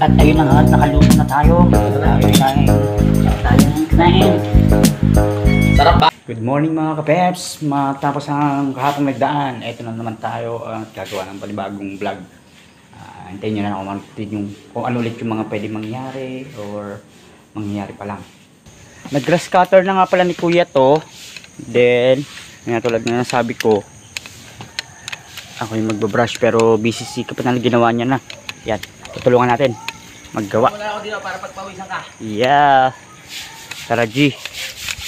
At ayun na nga, nakaluto na tayo. Sarap ba? Good morning mga kapeps. Matapos ang kahapong nagdaan, eto na naman tayo at gagawa ng panibagong vlog. Hintayin nyo na ako kung ano ulit yung mga pwede mangyari or mangyayari pa lang. Nag-grass cutter na nga pala ni Kuya to. Then, tulad na nasabi ko, ako yung magbabrush pero BCC kapag na ginawa niya na. Yan, tutulungan natin maggawa. Wala ako dito para pagpawisan ka. Yeah. Tara G.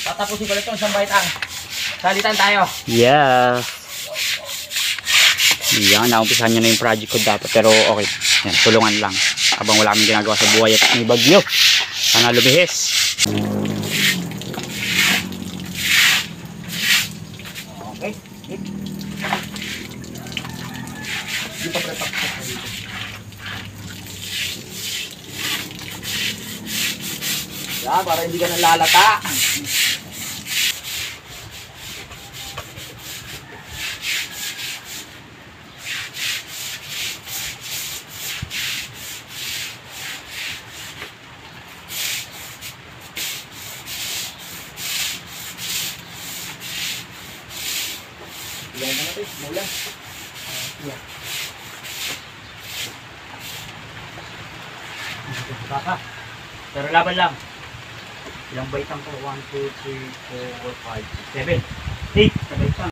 Tatapusin ko lang itong isang baitang. Salitan tayo. Yeah. Yan, naumpisahan nyo na yung project ko dapat pero okay. Yan, tulungan lang. Habang wala kaming ginagawa sa buhay at may bagyo. Sana lumihis. Okay. Dito pa rin tapos dito. Yan, para hindi ka nang lalata. Ilan ka natin? Mula. Yan. Baka. Pero laban lang. Ilang baitang ko? 1, 2, 3, 4, 5, 6, 7 8 na baitang.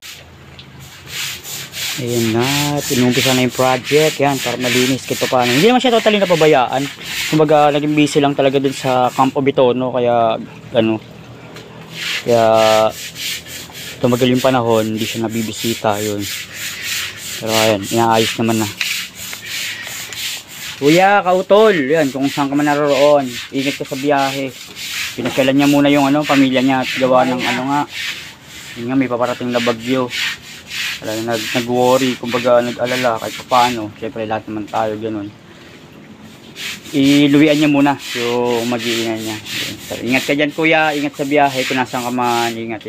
Ayan na, tinumpisa na yung project. Yan, para malinis kito paano. Hindi naman siya totally napabayaan. Kumbaga, naging busy lang talaga dun sa Campo Bitono. Kaya, kaya tumagal yung panahon, hindi siya nabibisita yun. Pero ayan, inaayos naman na. Kuya, kautol, yan, kung saan ka man naroon, ingat ka sa biyahe. Pinagkailan niya muna yung pamilya niya at gawa ng yun nga, may paparating na bagyo. Nag-worry, kumbaga nag-alala kahit paano. Siyempre lahat naman tayo ganun. Iluwian niya muna yung mag-iingat niya. So, ingat ka dyan kuya, ingat sa biyahe, kung nasaan ka man, ingat.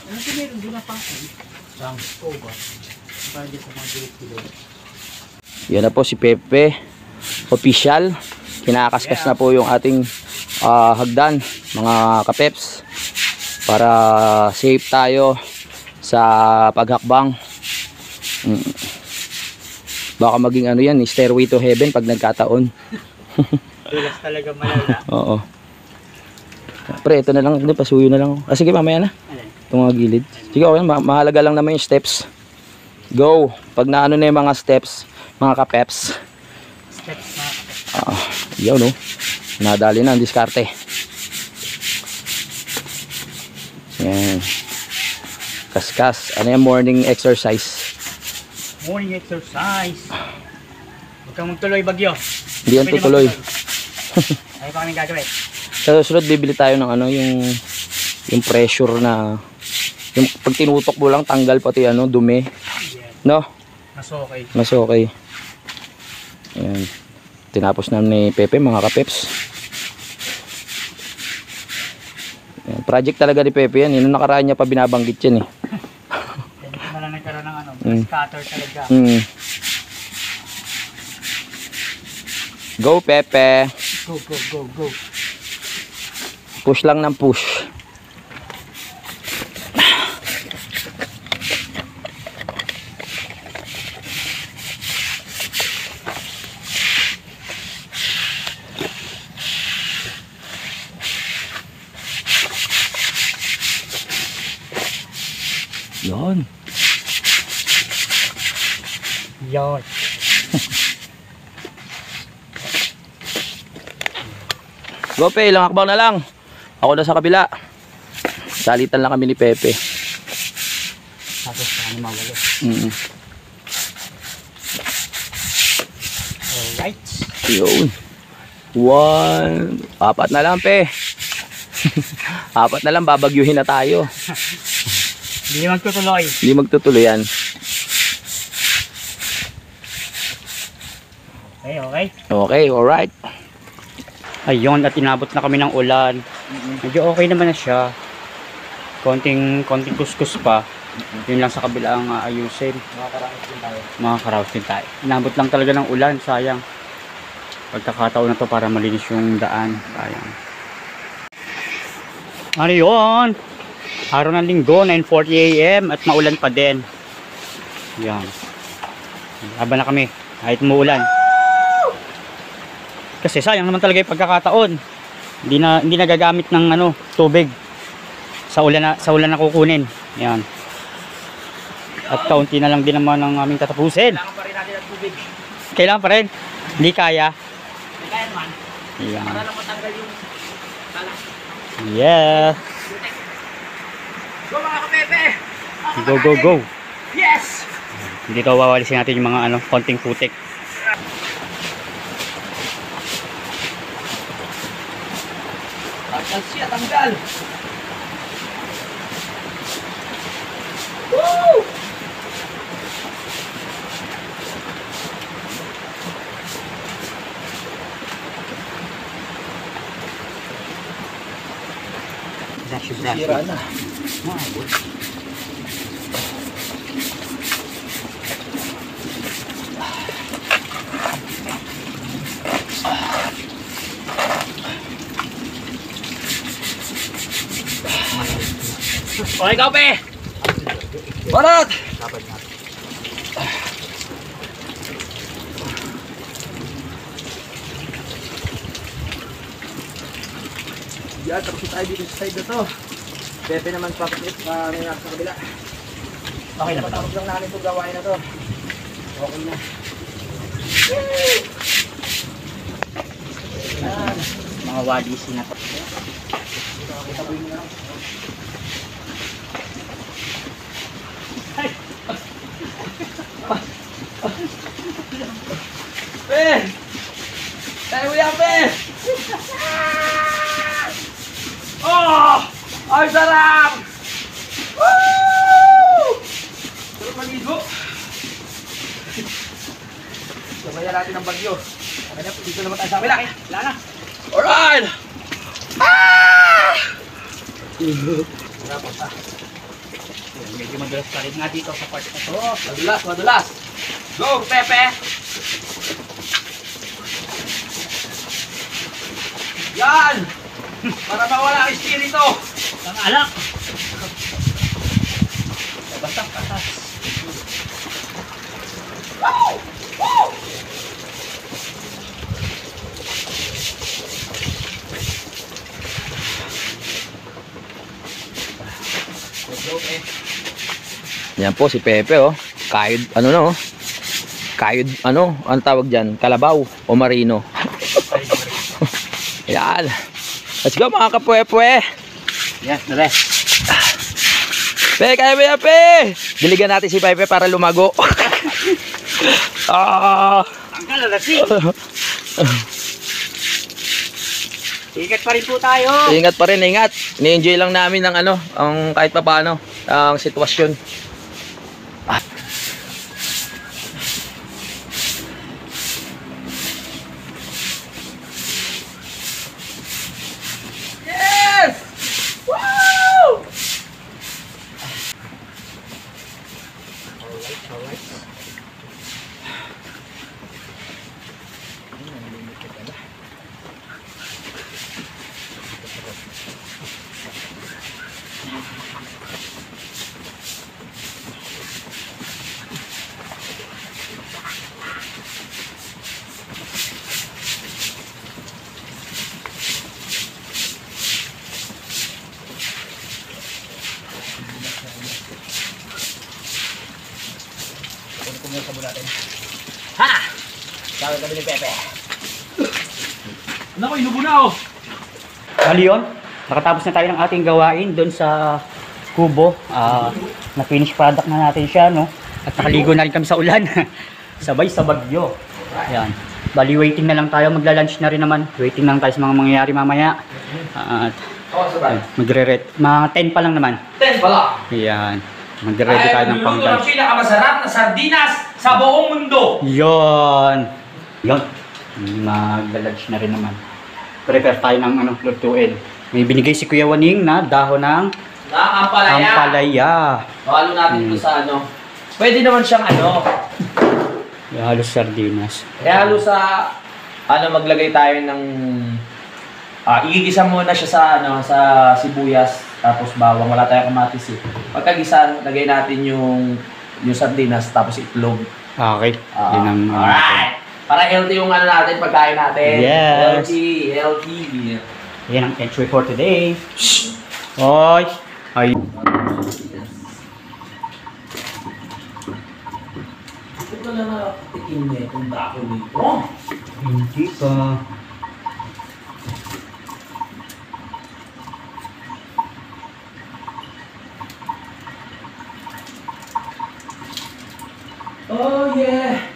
Ano si meron din na pasin? Sang over. Para di sa mga dilit-dilit. Yan na po si Pepe. Official. Kinakaskas na po yung ating hagdan, mga kapeps. Para safe tayo sa paghakbang. Baka maging yan, stairway to heaven pag nagkataon. Dulas talaga malala. Oo. Pre, ito na lang. Pasuyo na lang. Sige, mamaya na. Itong mga gilid. Sige, okay. Mahalaga lang naman yung steps. Go. Pag naano na yung mga steps, mga kapeps. Steps mga kapeps. Yaw, no? Nadali na ang diskarte. Yan. Kaskas. Ano yung morning exercise? Morning exercise. Huwag kang magtuloy bagyo. Hindi yan tutuloy. Ay pa kaming gagawin. Sa susunod, bibili tayo ng yung pressure na yung pag tinutok mo lang tanggal pati dumi. No? Mas okay. Mas okay. Ayan. Tinapos na ni Pepe mga kapeps. Ayan. Project talaga ni Pepe yan. Yung nakaraan niya pa binabanggit yan eh. Hindi ko na lang nagkaroon ng scatter talaga. Go Pepe. Go. Push lang ng push. Yon. Go Pe, ilang akbang na lang. Ako na sa kabila. Salitan lang kami ni Pepe. Tapos mawalo. Alright. Yun. Apat na lang, pe. Apat na lang, babagyuhin na tayo. Hindi magtutuloy. Hindi magtutuloy yan. Okay, okay. Okay, alright. Ayun, at inabot na kami ng ulan. Medyo okay naman na siya. Konting kuskus pa. Yun lang sa kabila ang ayusin. Makakaraos din tayo. Inabot lang talaga ng ulan, sayang. Pagkakataon na to para malinis yung daan, sayang. Ano yun? Araw ng linggo, 9:40 AM at maulan pa din. Yan. Laban na kami, kahit umuulan. Kasi sayang naman talaga yung pagkakataon. Hindi nagagamit ng tubig. Sa ulan na kukunin. Yan. At kaunti na lang din naman ang aming tatapusin. Kailangan pa rin natin ang tubig. Kailangan pa rin. Hindi kaya. Hindi kaya naman. Yan. Para lang matanggal yung talas. Yeah. Go mga kapepe! Go, go, go. Yes! Dito wawalisin natin yung mga konting putik. Tanggal siya, tanggal! Woo! Sira na. Okay, kape! Barat! Yan, tapos tayo dito sa side na to. Pepe naman papakit na nangyari sa kabila. Okay na ba? Patapos lang namin itong gawain na to. Okay na. Mga wadisi na to. Pe! Tayo mo yan, pe! Oh! Ay, sarap! Woo! Sarap maligo. Sabayan natin ang bagyo. Kaya dito naman tayo sa kabila. Wala na. Alright! Medyo madulas pa rin nga dito sa part na to. Madulas, madulas! Go, Pepe! Yan! Para mawala ang espiritu! Ang alak! Basta patas. Woo! Woo! Yan po si Pepe, oh. Kayod, ano no? Kayod, ano? Ang tawag dyan? Kalabaw o marino? Yan. Let's go mga kapwe-pwe. Yes, the rest. Pe, kaya mo yan, Pe! Diligan natin si Pepe para lumago. Ang kalalasi! Ingat pa rin po tayo! Ingat pa rin, ingat. Ni-enjoy lang namin ng ang kahit pa paano, ang sitwasyon. Yes! Woo! Ha! Sabi kami ni Pepe. Ano ko, inubo na oh! Bali yun, nakatapos na tayo ng ating gawain doon sa kubo. Na-finish product na natin siya, no? At nakaligo na rin kami sa ulan. Sabay sa bagyo. Ayan. Bali, waiting na lang tayo. Magla-lunch na rin naman. Waiting lang tayo sa mga mangyayari mamaya. At magre-ret. Mga 10 pa lang naman. 10 pala. Ayan. Magre-ready tayo ng pang-lunch. pinakamasarap na sardinas sa buong mundo. Yon. Yon. Magla-lunch na rin naman. Prepare tayo ng lutuin. May binigay si Kuya Waning na dahon ng ampalaya. Halo natin ito sa ano. Pwede naman siyang ano. Halos sardinas. Halo sa maglagay tayo ng igigisa muna siya sa sa sibuyas tapos bawang, wala tayong kamatis eh. Pagkagisa, lagay natin yung sardinas tapos itlog. Okay. Yun ang alright. Para healthy yung natin, pagkain natin. Yes. Healthy. Yan ang entry for today. Oy. Ay. Ito ka lang nakatikim na itong dako nito. Hindi pa. Oh yeah.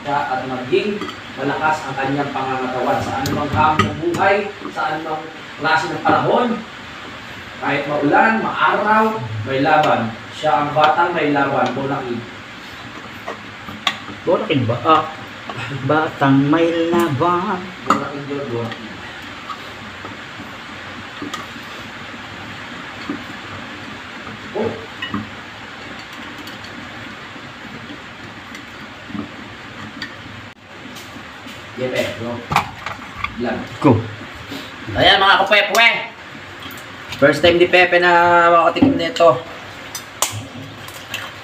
At maging malakas ang kanyang pangangatawan sa anumang hamon ng buhay, sa anumang klase ng panahon. Kahit maulan, maaraw, may laban. Siya ang batang may laban, Bonakid. Bonakid ba? Batang may laban. Bonakid yun, Bonakid. Oh. Yepe, bro. Lang. Go. Ayan mga kapwepwe. First time ni Pepe na makatikim nito.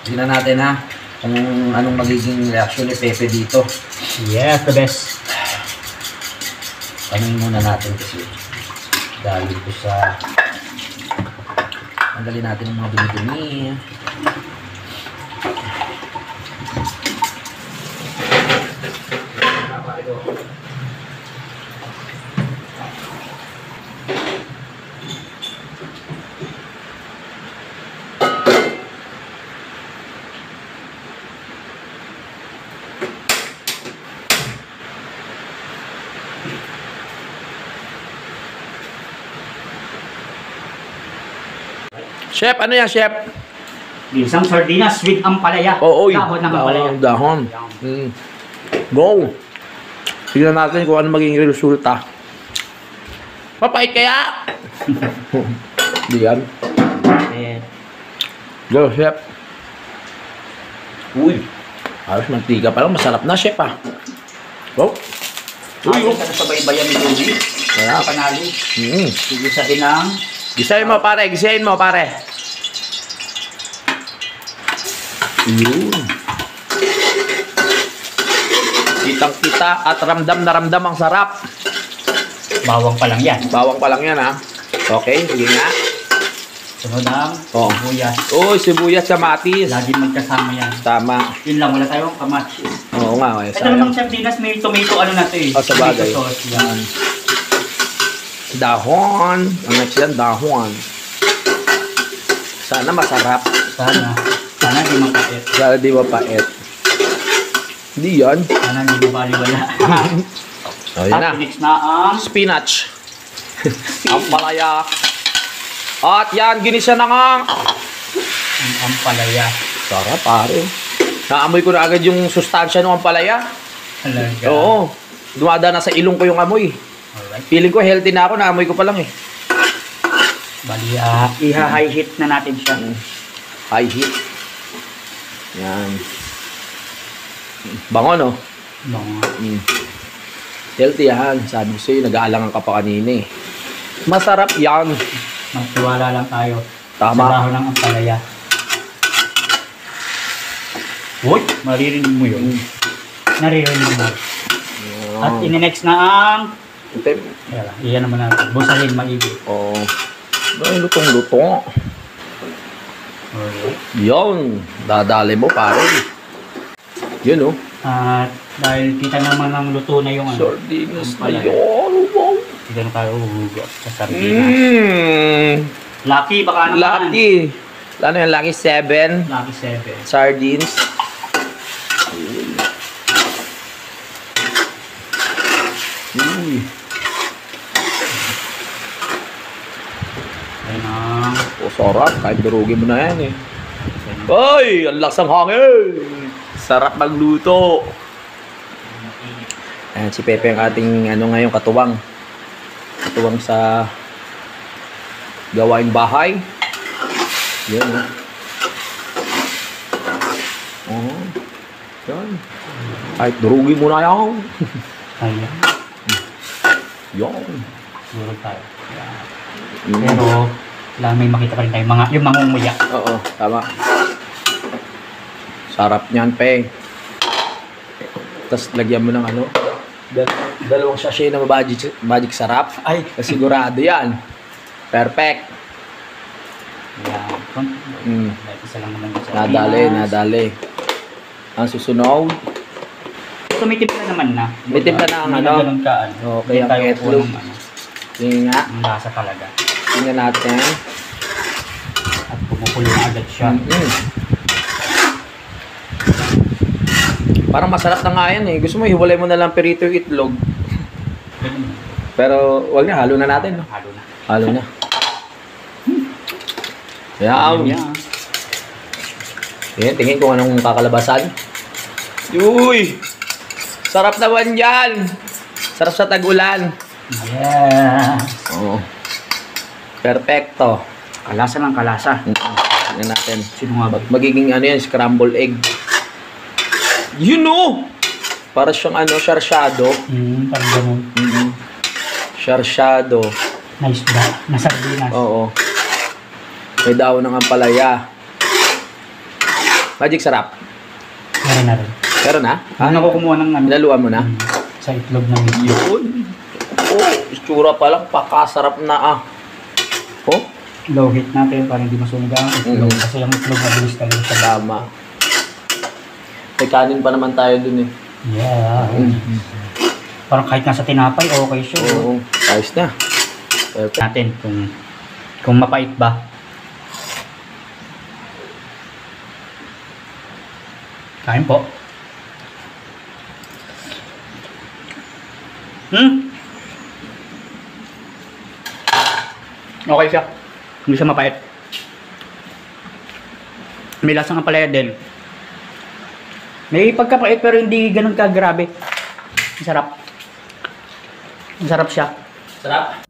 Tingnan natin ha kung anong magiging reaction ni Pepe dito. Yes, the best. Tanungin muna natin kasi dahil ito sa tanggalin natin ang mga dumi-dumi. Chef, ano yan, Chef? Isang sardinas with ampalaya. Oo, Dahon ng ampalaya. Dahon. Go! Tignan natin kung ano magiging resulta. Papait kaya? Di yan. Go, Chef. Uy! Ayos, mantika pa lang. Masarap na, Chef, ah. Go! Ayos na sa baybayan ni Joey. Kaya. Panali. Gisahin ng... Gisahin mo, pare. Gisahin mo, pare. Yun. Kitang-kita at ramdam na ramdam ang sarap. Bawang pa lang yan. Bawang pa lang yan, ha? Okay, sige nga. Sunod ang sibuyas. Uy, sibuyas, kamatis. Laging magkasama yan. Tama. Yun lang, wala tayong kamatis. Oo nga, Ito namang sardinas, may tomato ano na ito eh. Oh, sa bagay. Tomato sauce, yan. Dahon. Ang next yan, dahon. Sana masarap. Sana di mapait. Sana di mapait. Hindi yan. Sana di mabaliwala. O, yan na. At next na ang... Spinach. Ang palaya. At yan, ginisa na nga. Ang ampalaya. Sarap, pare. Naamoy ko na agad yung sustansya ng ampalaya. Talaga. Oo. Dumadaan na sa ilong ko yung amoy. Alright. Feeling ko healthy na ako, naamoy ko pa lang eh. Bali, iha-high heat na natin siya. High heat. Yan. Bango, no? Bango. Healthy yan. Sabi ko sa'yo, nag-aalangan ka pa kanina eh. Masarap yan. Magtiwala lang tayo. Tama. Sa baho ng ampalaya. Uy, maririnig mo yun. Naririnig mo. At ininext na ang... Iyan naman natin. Busahin maigi. Oo. Ay, lutong-luto. Alright. Yun. Dadali mo, pare. Yun, oh. At dahil kita naman ng luto na yung ano. Sardinas na Ampalaya. yun. Wow. Hindi na tayo huhugot sa sardinas. Lucky, baka naman. Lucky. Ano yung Lucky 7? Lucky 7. Sardines. Uy. Ayun ang... Oh, sarap. Kahit durugin mo na yan eh. Ay! Ang lakas ng hangin! Sarap magluto. Ayan, si Pepe ang ating ano ngayon, katuwang. Katuwang sa gawaing bahay. Yan. Oh. Yan. Kahit durugin mo na yan. Ayan. Yan. Siguro tayo. Pero, kailangan may makita pa rin tayo. Yung mangumuya. Oo, tama. Sarap niyan, pe. Tapos lagyan mo ng ano, dalawang sachet na magic sarap. Ay! Sigurado yan. Perfect. Ayan. Mm. Isa lang naman yung sardinas. Nadali. Ang susunod. May timpla naman na. May timpla na ang Hindi ano? na ganun ka, ano. Okay, Hindi ang tayo itlog. kukuha ng ano. Yun nga. Ang lasa talaga. Tingnan natin. At pumupulo na agad siya. Parang masarap na nga yan eh. Gusto mo, hiwalay mo na lang perito yung itlog. Ganun. Pero, wag na. Halo na natin. No? Halo na. Halo na. Yan. Yan. Yan, tingin kung anong kakalabasan. Uy! Sarap naman yan! Sarap sa tag-ulan. Yeah. Oo. Perfecto. Kalasa ng kalasa. Tingnan natin. Sino nga ba? Magiging ano yan, scrambled egg. You know! Para siyang ano, sarsyado. Parang ganun. Sarsyado. Nice ba? Nasardinas. Oo. May daon ng ampalaya. Magic sarap. Meron na rin. Pero na? Ano ako kumuha ng ano? Nilaluan mo na? Sa itlog ng medyo. Yun. Oh, itsura pa lang, pakasarap na ah. Oh, Low heat natin para hindi masunog ang itlog. Kasi yung itlog mabilis talaga siya. tama. May kanin pa naman tayo dun eh. Yeah. Parang kahit nasa tinapay, okay siya. Oo, ayos na. Perfect. Natin kung mapait ba. Kain po. Okay siya. Hindi siya mapait. May lasang ampalaya din. May pagkapait pero hindi ganun kagrabe. Masarap. Masarap siya. Sarap.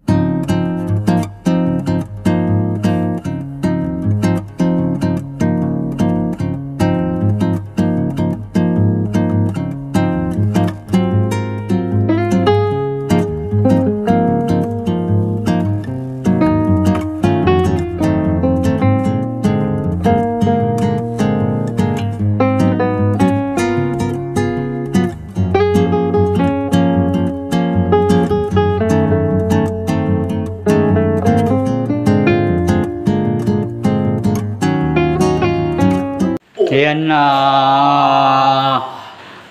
Ayan na.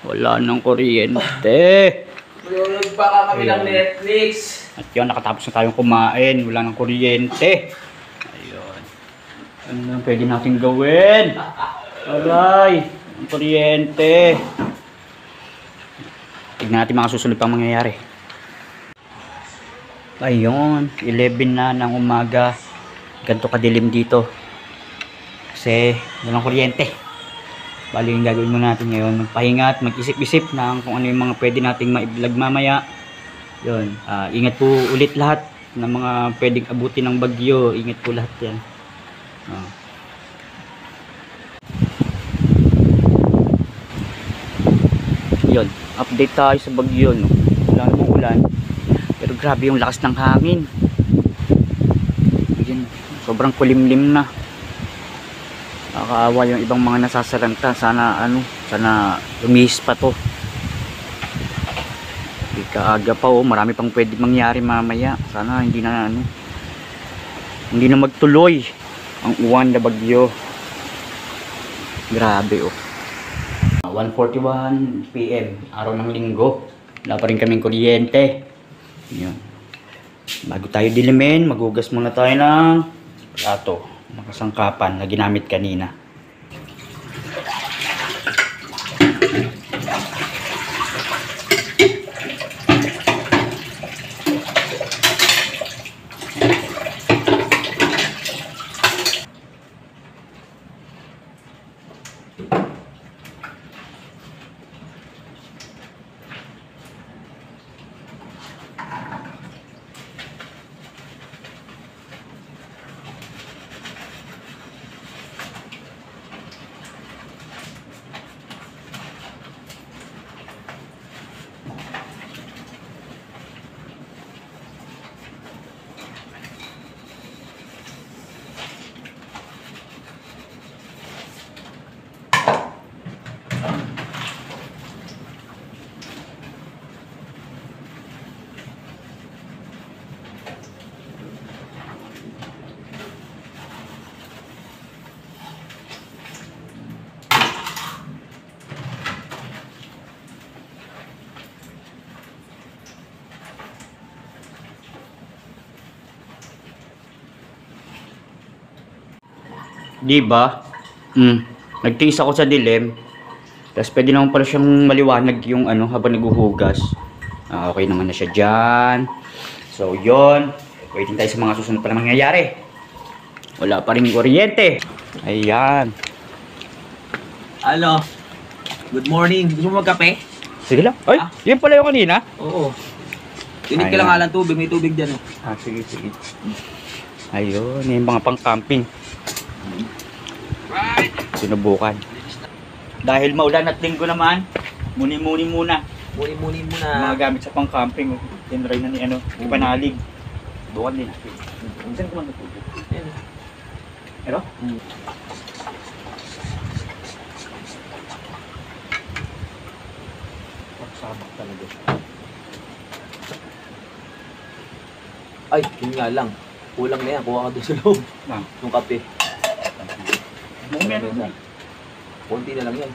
Wala nang kuryente. Tulog pa ka kami ng Netflix. At yun, nakatapos na tayong kumain. Wala nang kuryente. Ayun. Ano na pwede natin gawin? Aray, ang kuryente. Tignan natin mga susunod pang mangyayari. Ayun, 11 na ng umaga. Ganto kadilim dito. Kasi walang kuryente. Bali yung gagawin muna natin ngayon, magpahinga at mag-isip-isip na kung ano yung mga pwede nating maiblog mamaya. Yun, ingat po ulit lahat ng mga pwedeng abutin ng bagyo. Ingat po lahat yan. Yun, update tayo sa bagyo. No? Wala namang ulan. Pero grabe yung lakas ng hangin. sobrang kulimlim na. Nakakaawa yung ibang mga nasasalanta. Sana sana lumihis pa to. Ikaaga pa marami pang pwede mangyari mamaya. Sana hindi na magtuloy ang uwan na bagyo. Grabe 1:41 PM, araw ng linggo. Wala pa rin kaming kuryente. Yun. Bago tayo dilimin, maghugas muna tayo ng plato, nakasangkapan na ginamit kanina. Diba? Nagtiis ako sa dilim. Tapos pwede naman pala siyang maliwanag yung habang naghuhugas. Okay naman na siya dyan. So yun, waiting tayo sa mga susunod pa na mangyayari. Wala pa rin kuryente. Ayan. Ano? Good morning. Gusto mo magkape? Sige lang. Ay, yun pala yung kanina. Oo. Tinit ka lang nga lang tubig. May tubig dyan Sige. Ayun, yung mga pang-camping. Sinubukan. Dahil maulan at linggo naman, muni-muni muna. Muni muna. Mga gamit sa pang-camping. Tinry na ni Panalig. Bukan din. Saan ko man natubig? Pero? Pagsabak talaga siya. Ay, yun nga lang. Kulang na yan. Kuha ka doon sa loob. Yung kape. Meron na. Konti na lang yan.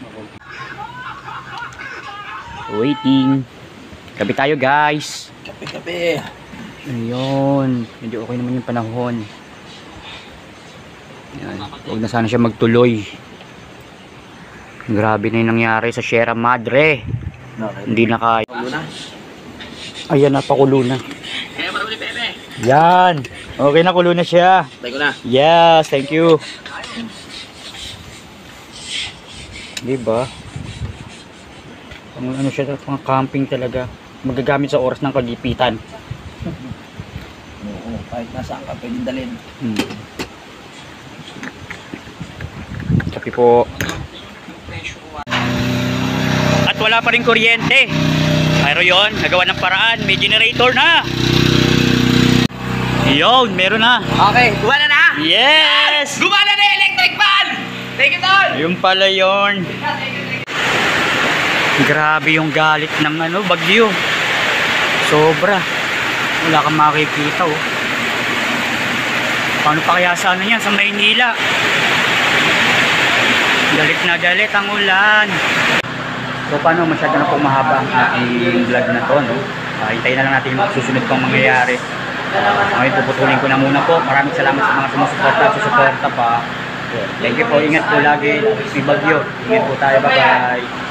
Waiting. Kape tayo guys. Kape. Ayun. Medyo okay naman yung panahon. Yan. Huwag na sana siya magtuloy. Grabe na yung nangyari sa Sierra Madre. Hindi na kaya. Ayan, napakulo na. Yan. Okay na, kulo na siya. Tayo ko na. Yes, thank you. Diba? Ano siya, mga camping talaga. Magagamit sa oras ng kagipitan. Oo, kahit nasaan ka, pwedeng dalhin. Kapi po. At wala pa rin kuryente. Pero yon, nagawa ng paraan. May generator na. Yun, meron na. Okay, gumana na! Yes! Gumana na yung electric fan! Take it on! Yung pala yun. Grabe yung galit ng bagyo. Sobra. Wala kang makikita Paano pa kaya sana yan sa Maynila? Galit na galit ang ulan. So paano, masyado na pong mahaba ang ating vlog na to, hintayin na lang natin yung susunod pang mangyayari. Ngayon puputulin ko na muna po. Maraming salamat sa mga sumusuporta pa. Thank you po, ingat po lagi. Si Bagyo, ingat po tayo, bye bye.